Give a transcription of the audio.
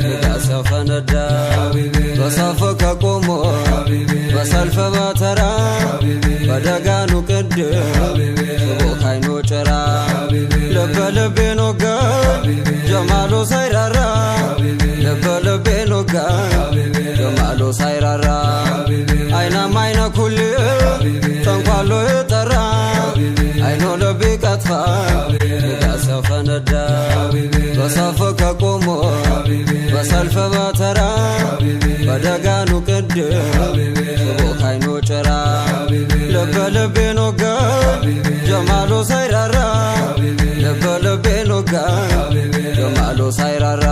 ንጋሰው ፈነዳ በሰፍ ከቆሞ በሰልፍ በተራ በደጋኑ ቅድ ሽቦክ አይኑ ጭራ ልበ ልቤን ወጋ ጀማሉ ሳይራራ ልበ ልቤን ወጋ ጀማሉ ሳይራራ አይናም አይነ ኩል ተንኳሎ የጠራ አይኖ ልቤ ቀጥፋ ንጋሰው ፈነዳ በሰፍ ከቆሞ በሰልፍ በተራ በደጋኑ ቅድ ሽቦክ አይኑ ጭራ ልበ ልቤን ወጋ ጀማሉ ሳይራራ ልበ ልቤን ወጋ ጀማሉ ሳይራራ